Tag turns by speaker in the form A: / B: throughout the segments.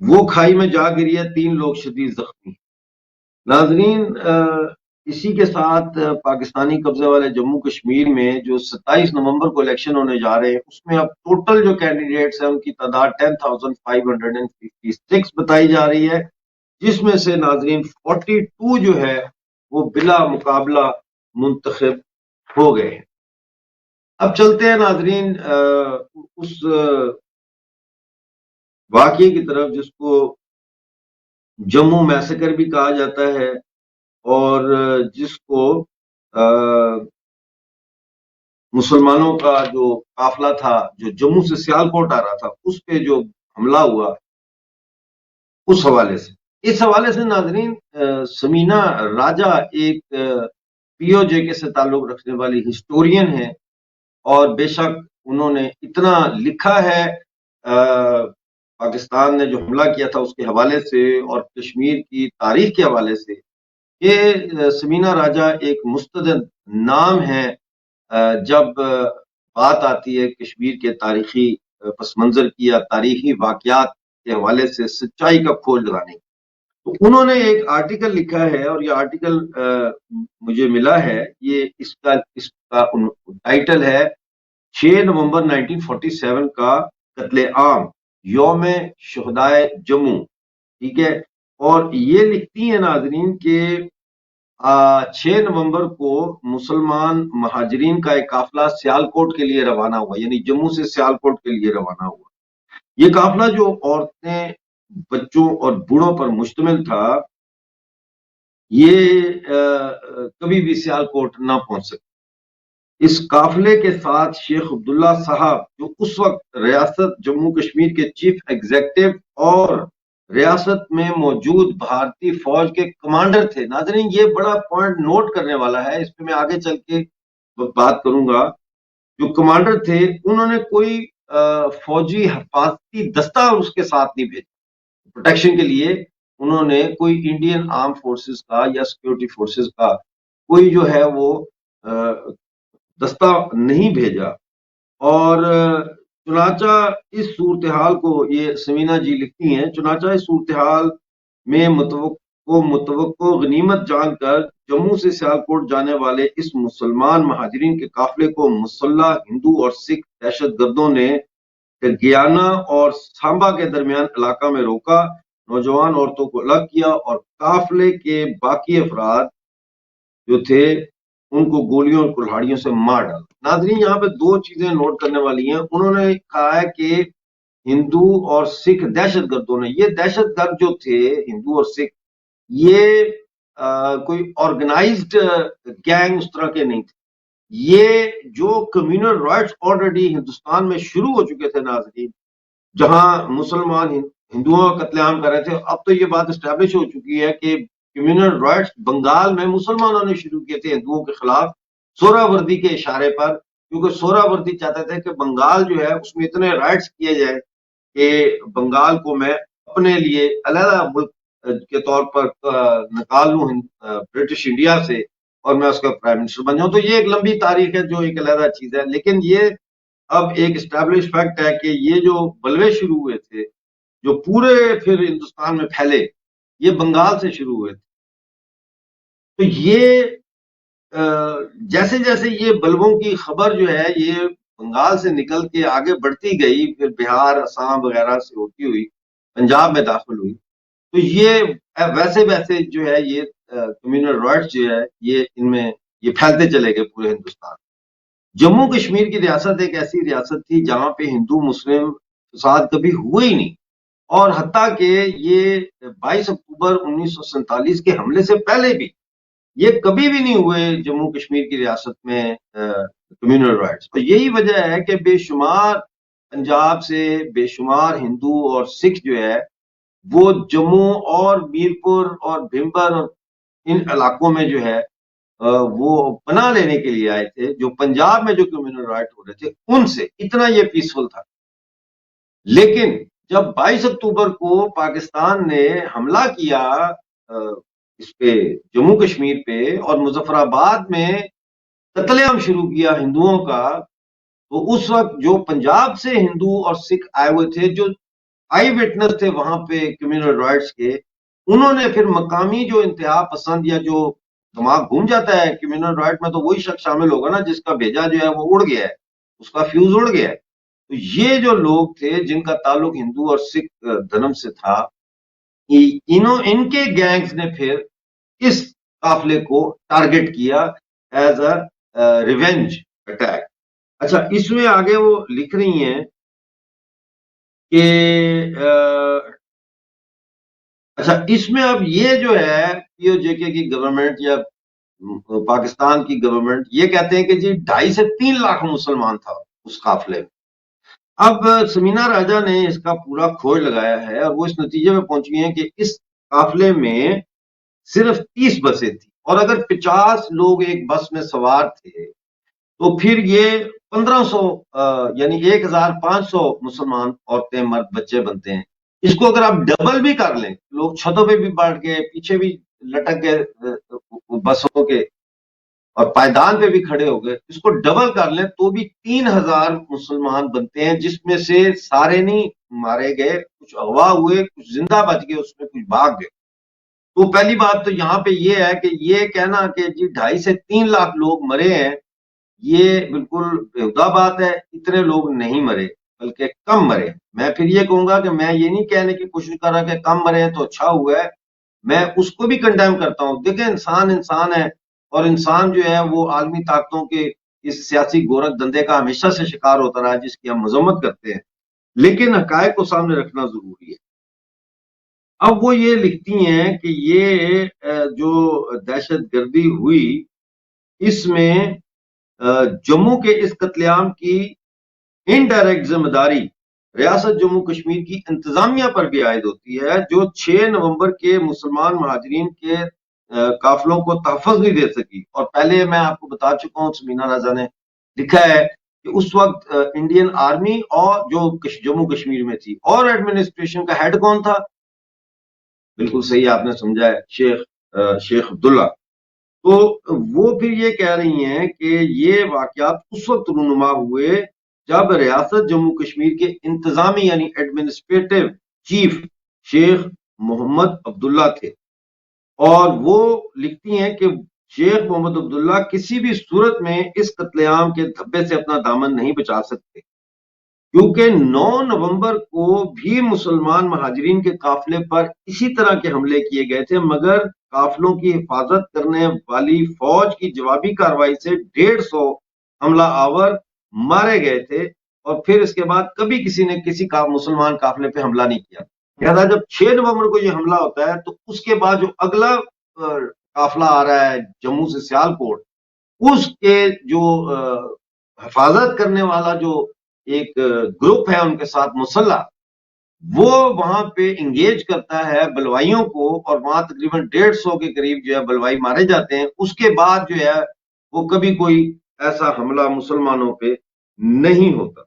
A: وہ کھائی میں جا گری ہے، 3 لوگ شدید زخمی۔ ناظرین، اسی کے ساتھ پاکستانی قبضے والے جموں کشمیر میں جو 27 نومبر کو الیکشن ہونے جا رہے ہیں، اس میں اب ٹوٹل جو کینڈیڈیٹس ہیں ان کی تعداد 10,556 بتائی جا رہی ہے، جس میں سے ناظرین 42 جو ہے وہ بلا مقابلہ منتخب ہو گئے ہیں۔ اب چلتے ہیں ناظرین اس واقعے کی طرف جس کو جموں میسیکر بھی کہا جاتا ہے، اور جس کو مسلمانوں کا جو قافلہ تھا جو جموں سے سیالکوٹ آ رہا تھا اس پہ جو حملہ ہوا، اس حوالے سے ناظرین سمینا راجہ ایک پی او جے کے سے تعلق رکھنے والی ہسٹورین ہے، اور بے شک انہوں نے اتنا لکھا ہے پاکستان نے جو حملہ کیا تھا اس کے حوالے سے اور کشمیر کی تاریخ کے حوالے سے، کہ سمینا راجہ ایک مستند نام ہے جب بات آتی ہے کشمیر کے تاریخی پس منظر کی یا تاریخی واقعات کے حوالے سے سچائی کا کھوج لگانے کی۔ تو انہوں نے ایک آرٹیکل لکھا ہے، اور یہ آرٹیکل مجھے ملا ہے، یہ اس کا ٹائٹل ہے 6 نومبر 1947 کا قتل عام، یوم شہدائے جموں، ٹھیک ہے۔ اور یہ لکھتی ہیں ناظرین کہ 6 نومبر کو مسلمان مہاجرین کا ایک قافلہ سیالکوٹ کے لیے روانہ ہوا، یعنی جموں سے سیالکوٹ کے لیے روانہ ہوا۔ یہ قافلہ جو عورتیں، بچوں اور بوڑھوں پر مشتمل تھا، یہ کبھی بھی سیالکوٹ نہ پہنچ سکے۔ اس قافلے کے ساتھ شیخ عبداللہ صاحب جو اس وقت ریاست جموں کشمیر کے چیف ایگزیکٹو اور ریاست میں موجود بھارتی فوج کے کمانڈر تھے۔ ناظرین یہ بڑا پوائنٹ نوٹ کرنے والا ہے، اس پہ میں آگے چل کے بات کروں گا۔ جو کمانڈر تھے انہوں نے کوئی فوجی حفاظتی دستہ اس کے ساتھ نہیں بھیجا پروٹیکشن کے لیے، انہوں نے کوئی انڈین آرم فورسز کا یا سیکورٹی فورسز کا کوئی جو ہے وہ دستہ نہیں بھیجا۔ اور چنانچہ اس صورتحال کو، یہ سمینا جی لکھتی ہیں، چنانچہ اس صورتحال میں متوقع غنیمت جان کر جموں سے سیالکوٹ جانے والے اس مسلمان مہاجرین کے قافلے کو مسلح ہندو اور سکھ دہشت گردوں نے گیانا اور سامبا کے درمیان علاقہ میں روکا، نوجوان عورتوں کو الگ کیا اور قافلے کے باقی افراد جو تھے ان کو گولیوں اور کلہاڑیوں سے مار ڈالا۔ ناظرین یہاں پہ 2 چیزیں نوٹ کرنے والی ہیں۔ انہوں نے کہا ہے کہ ہندو اور سکھ دہشت گردوں نے، یہ دہشت گرد جو تھے ہندو اور سکھ، یہ کوئی آرگنائزڈ گینگ اس طرح کے نہیں تھے، یہ جو کمیونل رائٹس آلریڈی ہندوستان میں شروع ہو چکے تھے ناظرین، جہاں مسلمان ہندوؤں کا قتل عام کر رہے تھے۔ اب تو یہ بات اسٹیبلش ہو چکی ہے کہ کمیونل رائٹس بنگال میں مسلمانوں نے شروع کیے تھے ہندوؤں کے خلاف، سورا وردی کے اشارے پر، کیونکہ سورا وردی چاہتے تھے کہ بنگال جو ہے اس میں اتنے رائٹس کیے جائے کہ بنگال کو میں اپنے لیے علیحدہ ملک کے طور پر نکال لوں برٹش انڈیا سے، اور میں اس کا پرائم منسٹر بن جاؤں۔ تو یہ ایک لمبی تاریخ ہے جو ایک علیحدہ چیز ہے، لیکن یہ اب ایک اسٹیبلش فیکٹ ہے کہ یہ جو بلوے شروع ہوئے تھے جو پورے پھر ہندوستان میں پھیلے، یہ بنگال سے شروع ہوئے تھے۔ تو یہ جیسے جیسے یہ بلبوں کی خبر جو ہے یہ بنگال سے نکل کے آگے بڑھتی گئی، پھر بہار، آسام وغیرہ سے ہوتی ہوئی پنجاب میں داخل ہوئی، تو یہ ویسے ویسے جو ہے یہ کمیونل رائٹس جو ہے یہ ان میں یہ پھیلتے چلے گئے پورے ہندوستان۔ جموں کشمیر کی ریاست ایک ایسی ریاست تھی جہاں پہ ہندو مسلم فساد کبھی ہوئے ہی نہیں، اور حتیٰ کہ یہ 22 اکتوبر 1947 کے حملے سے پہلے بھی یہ کبھی بھی نہیں ہوئے جموں کشمیر کی ریاست میں کمیونل رائٹس۔ اور یہی وجہ ہے کہ بے شمار پنجاب سے بے شمار ہندو اور سکھ جو ہے وہ جموں اور میرپور اور بھمبر اور ان علاقوں میں جو ہے وہ پناہ لینے کے لیے آئے تھے، جو پنجاب میں جو کمیونل رائٹ ہو رہے تھے ان سے اتنا یہ پیسفل تھا۔ لیکن جب 22 اکتوبر کو پاکستان نے حملہ کیا اس پہ جموں کشمیر پہ اور مظفر آباد میں قتل عام شروع کیا ہندوؤں کا، تو اس وقت جو پنجاب سے ہندو اور سکھ آئے ہوئے تھے جو آئی وٹنس تھے وہاں پہ کمیونل رائٹس کے، انہوں نے پھر مقامی جو انتہا پسند یا جو دماغ گھوم جاتا ہے کمیونل رائٹ میں، تو وہی شخص شامل ہوگا نا جس کا بھیجا جو ہے وہ اڑ گیا ہے، اس کا فیوز اڑ گیا ہے۔ تو یہ جو لوگ تھے جن کا تعلق ہندو اور سکھ دھرم سے تھا، ان کے گینگز نے پھر اس قافلے کو ٹارگٹ کیا ایز اے ریونج اٹیک۔ اچھا، اس میں آگے وہ لکھ رہی ہیں کہ اچھا اس میں اب یہ جو ہے پی او جے کے کی گورنمنٹ یا پاکستان کی گورنمنٹ یہ کہتے ہیں کہ جی 2.5 سے 3 لاکھ مسلمان تھا اس قافلے میں۔ اب سمینا راجہ نے اس کا پورا کھوج لگایا ہے اور وہ اس نتیجے میں پہنچی ہیں کہ اس قافلے میں صرف 30 بسیں تھیں، اور اگر 50 لوگ ایک بس میں سوار تھے تو پھر یہ 1500 یعنی 1500 مسلمان عورتیں مرد بچے بنتے ہیں۔ اس کو اگر آپ ڈبل بھی کر لیں، لوگ چھتوں پہ بھی بیٹھ گئے، پیچھے بھی لٹک گئے بسوں کے، اور پائیدان پہ بھی کھڑے ہو گئے، اس کو ڈبل کر لیں تو بھی 3000 مسلمان بنتے ہیں، جس میں سے سارے نہیں مارے گئے، کچھ اغوا ہوئے، کچھ زندہ بچ گئے، اس میں کچھ بھاگ گئے۔ تو پہلی بات تو یہاں پہ یہ ہے کہ یہ کہنا کہ جی 2.5 سے 3 لاکھ لوگ مرے ہیں، یہ بالکل بےہودہ بات ہے۔ اتنے لوگ نہیں مرے بلکہ کم مرے۔ میں پھر یہ کہوں گا کہ میں یہ نہیں کہنے کی کوشش کر رہا کہ کم مرے ہیں تو اچھا ہوا ہے، میں اس کو بھی کنڈیم کرتا ہوں۔ دیکھیں انسان ہے، اور انسان جو ہے وہ عالمی طاقتوں کے اس سیاسی گورکھ دندے کا ہمیشہ سے شکار ہوتا رہا ہے جس کی ہم مذمت کرتے ہیں، لیکن حقائق کو سامنے رکھنا ضروری ہے۔ اب وہ یہ لکھتی ہیں کہ یہ جو دہشت گردی ہوئی اس میں جموں کے اس قتل عام کی انڈائریکٹ ذمہ داری ریاست جموں کشمیر کی انتظامیہ پر بھی عائد ہوتی ہے، جو 6 نومبر کے مسلمان مہاجرین کے قافلوں کو تحفظ نہیں دے سکی۔ اور پہلے میں آپ کو بتا چکا ہوں، سمینا رضا نے لکھا ہے کہ اس وقت انڈین آرمی اور جو جموں کشمیر میں تھی، اور ایڈمنسٹریشن کا ہیڈ کون تھا؟ بالکل صحیح آپ نے سمجھا ہے، شیخ عبداللہ۔ تو وہ پھر یہ کہہ رہی ہیں کہ یہ واقعات اس وقت رونما ہوئے جب ریاست جموں کشمیر کے انتظامی یعنی ایڈمنسٹریٹو چیف شیخ محمد عبداللہ تھے، اور وہ لکھتی ہیں کہ شیخ محمد عبداللہ کسی بھی صورت میں اس قتل عام کے دھبے سے اپنا دامن نہیں بچا سکتے، کیونکہ 9 نومبر کو بھی مسلمان مہاجرین کے قافلے پر اسی طرح کے حملے کیے گئے تھے، مگر قافلوں کی حفاظت کرنے والی فوج کی جوابی کارروائی سے 150 حملہ آور مارے گئے تھے، اور پھر اس کے بعد کبھی کسی نے کسی مسلمان قافلے پہ حملہ نہیں کیا۔ لہذا جب 6 نومبر کو یہ حملہ ہوتا ہے تو اس کے بعد جو اگلا قافلہ آ رہا ہے جموں سے سیالکوٹ، اس کے جو حفاظت کرنے والا جو ایک گروپ ہے ان کے ساتھ مسلح، وہ وہاں پہ انگیج کرتا ہے بلوائیوں کو، اور وہاں تقریباً 150 کے قریب جو ہے بلوائی مارے جاتے ہیں۔ اس کے بعد جو ہے وہ کبھی کوئی ایسا حملہ مسلمانوں پہ نہیں ہوتا۔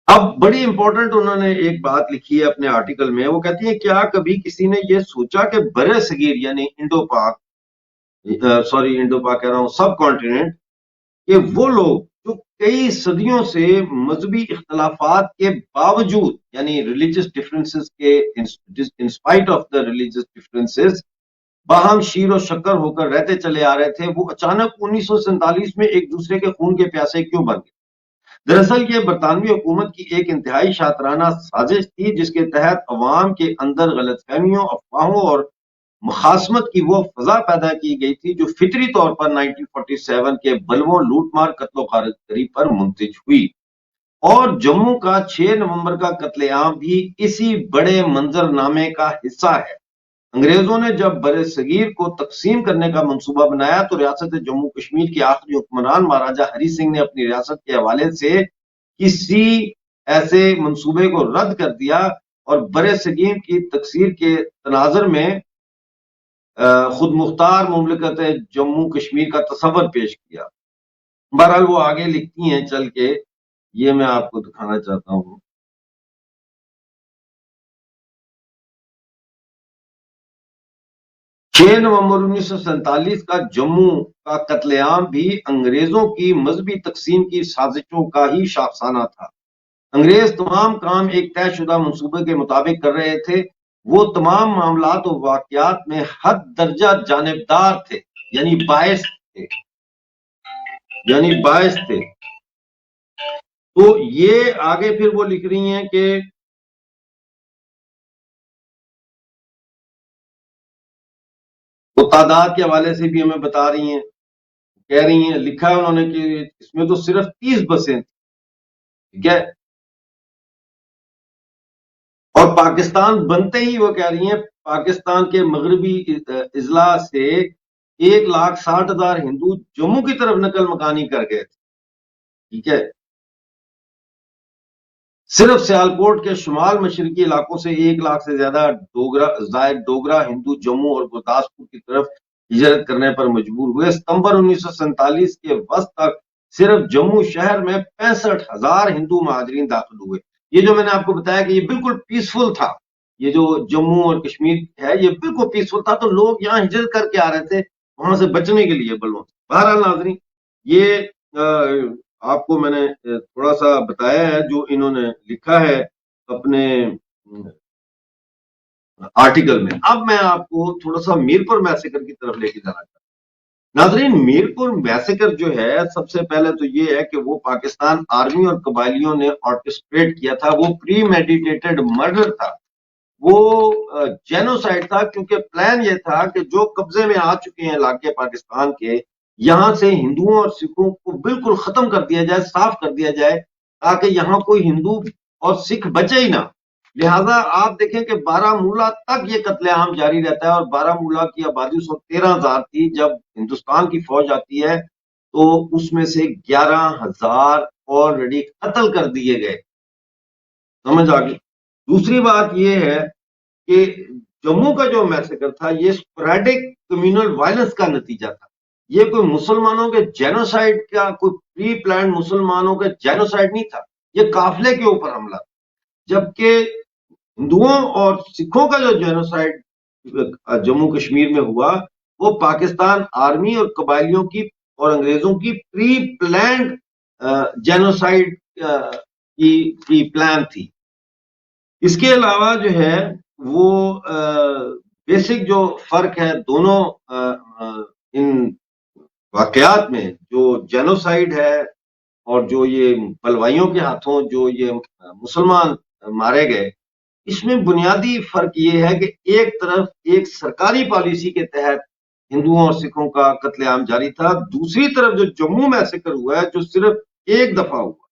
A: اب بڑی امپورٹنٹ انہوں نے ایک بات لکھی ہے اپنے آرٹیکل میں، وہ کہتی ہے کیا کبھی کسی نے یہ سوچا کہ بر صغیر یعنی انڈو پاک کہہ رہا ہوں، سب کانٹیننٹ، کہ وہ لوگ جو کئی صدیوں سے مذہبی اختلافات کے باوجود یعنی ریلیجس ڈفرینسز کے in spite of the religious differences باہم شیر و شکر ہو کر رہتے چلے آ رہے تھے، وہ اچانک 1947 میں ایک دوسرے کے خون کے پیاسے کیوں بن گئے؟ دراصل یہ برطانوی حکومت کی ایک انتہائی شاطرانہ سازش تھی جس کے تحت عوام کے اندر غلط فہمیوں، افواہوں اور مخاصمت کی وہ فضا پیدا کی گئی تھی جو فطری طور پر 1947 کے بلووں، لوٹ مار، قتل و غارت پر منتج ہوئی، اور جموں کا 6 نومبر کا قتل عام بھی اسی بڑے منظر نامے کا حصہ ہے۔ انگریزوں نے جب بر صغیر کو تقسیم کرنے کا منصوبہ بنایا تو ریاست جموں کشمیر کے آخری حکمران مہاراجہ ہری سنگھ نے اپنی ریاست کے حوالے سے کسی ایسے منصوبے کو رد کر دیا اور بر صغیر کی تقسیم کے تناظر میں خود مختار مملکت جموں کشمیر کا تصور پیش کیا۔ بہرحال وہ آگے لکھتی ہیں چل کے، یہ میں آپ کو دکھانا چاہتا ہوں۔ 6 نومبر 1947 کا جموں کا قتل عام بھی انگریزوں کی مذہبی تقسیم کی سازشوں کا ہی شاخسانہ تھا۔ انگریز تمام کام ایک طے شدہ منصوبے کے مطابق کر رہے تھے۔ وہ تمام معاملات و واقعات میں حد درجہ جانبدار تھے، یعنی باعث تھے۔ تو یہ آگے پھر وہ لکھ رہی ہیں کہ وہ تعداد کے حوالے سے بھی ہمیں بتا رہی ہیں، کہہ رہی ہیں، لکھا ہے انہوں نے کہ اس میں تو صرف 30 بسیں تھیں، ٹھیک ہے، اور پاکستان بنتے ہی وہ کہہ رہی ہیں پاکستان کے مغربی اضلاع سے 1,60,000 ہندو جموں کی طرف نقل مکانی کر گئے تھے، ٹھیک ہے۔ صرف سیالکوٹ کے شمال مشرقی علاقوں سے 1 لاکھ سے زیادہ ڈوگرا ہندو جموں اور گرداسپور کی طرف ہجرت کرنے پر مجبور ہوئے۔ ستمبر 1947 کے وسط تک صرف جموں شہر میں 65,000 ہندو مہاجرین داخل ہوئے۔ یہ جو میں نے آپ کو بتایا کہ یہ بالکل پیسفل تھا، یہ جو جموں اور کشمیر ہے یہ بالکل پیسفل تھا، تو لوگ یہاں ہجرت کر کے آ رہے تھے وہاں سے بچنے کے لیے بلوں سے۔ بہرحال ناظرین، یہ آپ کو میں نے تھوڑا سا بتایا ہے جو انہوں نے لکھا ہے اپنے آرٹیکل میں۔ اب میں آپ کو تھوڑا سا میرپور میسیکر کی طرف لے کے جانا چاہتا ہوں۔ ناظرین، میرپور میسیکر جو ہے، سب سے پہلے تو یہ ہے کہ وہ پاکستان آرمی اور قبائلیوں نے آرکسٹریٹ کیا تھا، وہ پری میڈیٹیٹڈ مرڈر تھا، وہ جینوسائیڈ تھا، کیونکہ پلان یہ تھا کہ جو قبضے میں آ چکے ہیں علاقے پاکستان کے، یہاں سے ہندوؤں اور سکھوں کو بالکل ختم کر دیا جائے، صاف کر دیا جائے، تاکہ یہاں کوئی ہندو اور سکھ بچے ہی نہ۔ لہذا آپ دیکھیں کہ بارہ مولہ تک یہ قتل عام جاری رہتا ہے، اور بارہ مولہ کی آبادی 113,000 تھی۔ جب ہندوستان کی فوج آتی ہے تو اس میں سے 11,000 آلریڈی قتل کر دیے گئے، سمجھ آ گئی۔ دوسری بات یہ ہے کہ جموں کا جو میسیکر تھا یہ اسپوریڈک کمیونل وائلنس کا نتیجہ تھا، یہ کوئی مسلمانوں کے جینوسائیڈ کا، کوئی پری پلانڈ مسلمانوں کے جینوسائیڈ نہیں تھا، یہ قافلے کے اوپر حملہ تھا۔ جبکہ ہندوؤں اور سکھوں کا جو جینوسائیڈ جموں کشمیر میں ہوا وہ پاکستان آرمی اور قبائلیوں کی اور انگریزوں کی پری پلانڈ جینوسائیڈ کی پلان تھی۔ اس کے علاوہ جو ہے وہ بیسک جو فرق ہے دونوں ان واقعات میں، جو جینوسائیڈ ہے اور جو یہ پلوائیوں کے ہاتھوں جو یہ مسلمان مارے گئے، اس میں بنیادی فرق یہ ہے کہ ایک طرف ایک سرکاری پالیسی کے تحت ہندوؤں اور سکھوں کا قتل عام جاری تھا، دوسری طرف جو جموں میسیکر ہوا ہے جو صرف ایک دفعہ ہوا،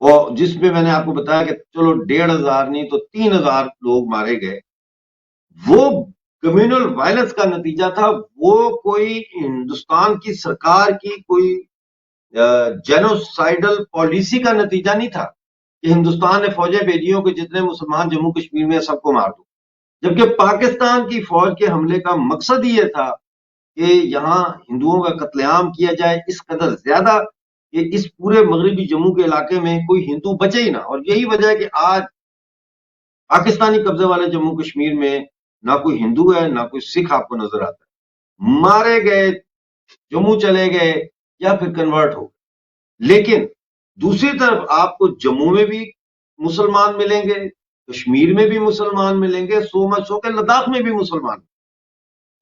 A: اور جس میں میں نے آپ کو بتایا کہ چلو 1,500 نہیں تو 3,000 لوگ مارے گئے، وہ کمیونل وائلنس کا نتیجہ تھا، وہ کوئی ہندوستان کی سرکار کی کوئی جینوسائیڈل پالیسی کا نتیجہ نہیں تھا کہ ہندوستان نے فوجیں بھیجی ہوں کہ جتنے مسلمان جموں کشمیر میں سب کو مار دو، جبکہ پاکستان کی فوج کے حملے کا مقصد ہی یہ تھا کہ یہاں ہندوؤں کا قتل عام کیا جائے اس قدر زیادہ کہ اس پورے مغربی جموں کے علاقے میں کوئی ہندو بچے ہی نہ۔ اور یہی وجہ ہے کہ آج پاکستانی قبضے والے جموں کشمیر میں نہ کوئی ہندو ہے نہ کوئی سکھ آپ کو نظر آتا ہے، مارے گئے، جموں چلے گئے یا پھر کنورٹ ہو گئے۔ لیکن دوسری طرف آپ کو جموں میں بھی مسلمان ملیں گے، کشمیر میں بھی مسلمان ملیں گے، سو مچ سو کہ لداخ میں بھی مسلمان۔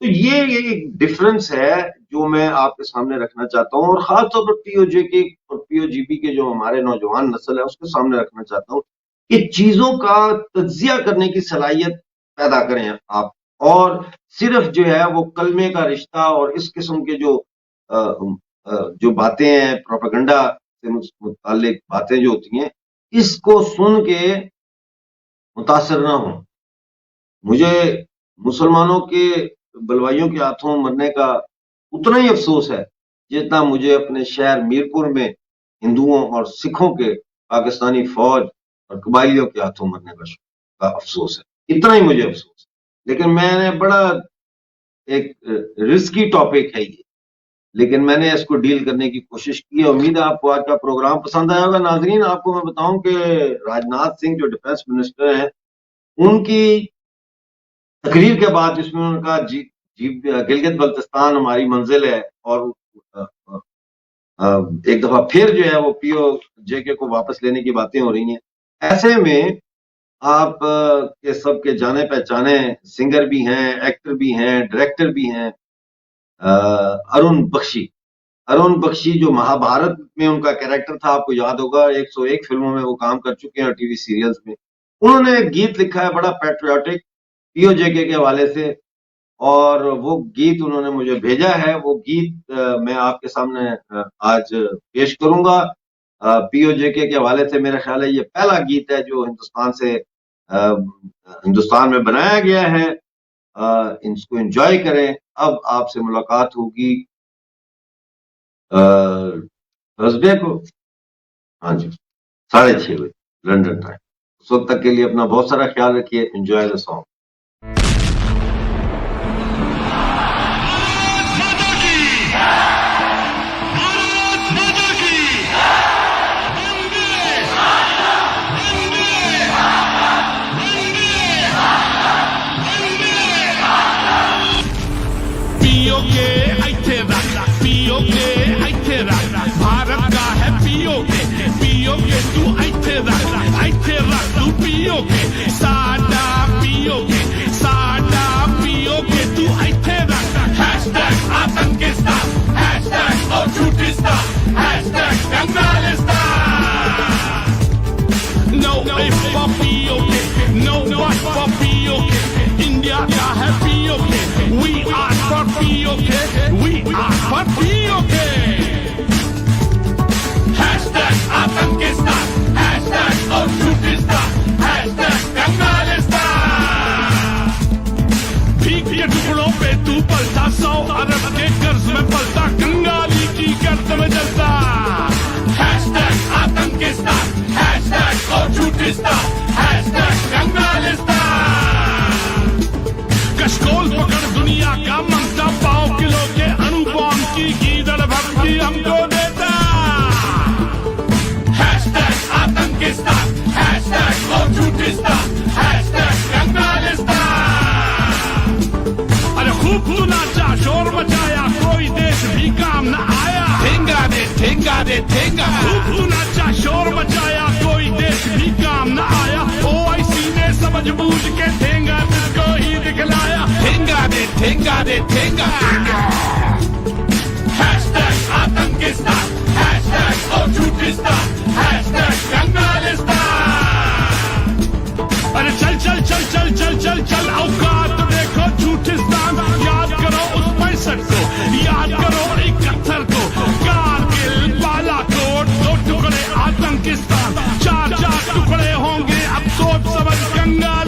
A: تو یہ ایک ڈفرنس ہے جو میں آپ کے سامنے رکھنا چاہتا ہوں، اور خاص طور پر پی او جے کے اور پی او جی پی کے جو ہمارے نوجوان نسل ہے اس کے سامنے رکھنا چاہتا ہوں کہ چیزوں کا تجزیہ کرنے کی صلاحیت پیدا کریں آپ، اور صرف جو ہے وہ کلمے کا رشتہ اور اس قسم کے جو باتیں ہیں، پروپیگنڈا سے متعلق باتیں جو ہوتی ہیں، اس کو سن کے متاثر نہ ہوں۔ مجھے مسلمانوں کے بلوائیوں کے ہاتھوں مرنے کا اتنا ہی افسوس ہے جتنا مجھے اپنے شہر میرپور میں ہندوؤں اور سکھوں کے پاکستانی فوج اور قبائلیوں کے ہاتھوں مرنے کا افسوس ہے، اتنا ہی مجھے افسوس ہے۔ لیکن میں نے بڑا ایک رسکی ٹاپک ہے یہ، لیکن میں نے اس کو ڈیل کرنے کی کوشش کی۔ امید ہے آپ کو آج کا پروگرام پسند آیا ہوگا۔ ناظرین، آپ کو میں بتاؤں کہ راجناتھ سنگھ جو ڈیفنس منسٹر ہیں، ان کی تقریر کے بعد جس میں انہوں نے کہا گلگت بلتستان ہماری منزل ہے، اور ایک دفعہ پھر جو ہے وہ پی او جے کے کو واپس لینے کی باتیں ہو رہی ہیں۔ ایسے میں آپ کے سب کے جانے پہچانے سنگر بھی ہیں، ایکٹر بھی ہیں، ڈائریکٹر بھی ہیں، ارون بخشی جو مہابھارت میں ان کا کیریکٹر تھا، آپ کو یاد ہوگا 101 فلموں میں وہ کام کر چکے ہیں اور ٹی وی سیریلز میں۔ انہوں نے ایک گیت لکھا ہے بڑا پیٹریوٹک پی او جے کے حوالے سے، اور وہ گیت انہوں نے مجھے بھیجا ہے۔ وہ گیت میں آپ کے سامنے آج پیش کروں گا۔ پی او جے کے حوالے سے میرا خیال ہے یہ پہلا گیت ہے جو ہندوستان میں بنایا گیا ہے۔ اس کو انجوائے کریں۔ اب آپ سے ملاقات ہوگی تھرسڈے کو، ہاں جی، 6:30 بجے لندن ٹائم۔ اس وقت تک کے لیے اپنا بہت سارا خیال رکھیے۔ Enjoy the song.
B: بھارت کا ہے پیو کے تو ایتھے رکھ تو پیو کے ساڈا پیو کے تو ایتھے رکھ۔ ہیشٹیگ آتنکستان، ہیشٹیگ اور جھوٹستان، ہیشٹیگ کنگالستان۔ No if for پیو کے، no but for پیو کے۔ انڈیا کا ہے پیو کے، we are for پیو کے، we are for پیو کے۔ ہیشٹیگ آتنکستان، ہیشٹیگ اور جھوٹستان، ہیشٹیگ کنگالستان۔ بھیک کے ٹکڑوں پہ تو پلتا، 100 ارب کے قرض میں پلتا، کنگالی کی گرد میں جلتا۔ ہیشٹیگ آتنکستان، ہیشٹیگ اور جھوٹستان، ہیشٹیگ کنگالستان۔ کشکول پکڑ دنیا کا منگتا، 100 کلو کے انو بام کی گیدڑ بھکتی ہم کو دیتا۔ ہیشٹیگ آتنکستان، ہیشٹیگ اور جھوٹستان، ہیشٹیگ کنگالستان۔ ارے خوب تو ناچا، شور مچایا، کوئی دیش بھی کام نہ آیا۔ ٹھینگا دے ٹھینگا دے ٹھینگا، خوب تو ناچا، شور مچایا، کوئی دیش بھی کام نہ آیا۔ OIC نے سمجھ بوجھ کے ٹھینگا دل کو ہی دکھلایا۔ ٹھینگا دے ٹھینگا دے ٹھینگا۔ ہیشٹیگ آتنکستان، ہیشٹیگ اور جھوٹستان، ہیشٹیگ کنگالستان۔ ارے چل چل چل چل چل چل چل اوقات دیکھو جھوٹستان۔ یاد کرو اس 65 کو، یاد کرو 71 کو، کارگل بالا کوٹ، 2 ٹکڑے آتنکستان، 4 ٹکڑے ہوں گے اب سوچ سمجھ کنگال۔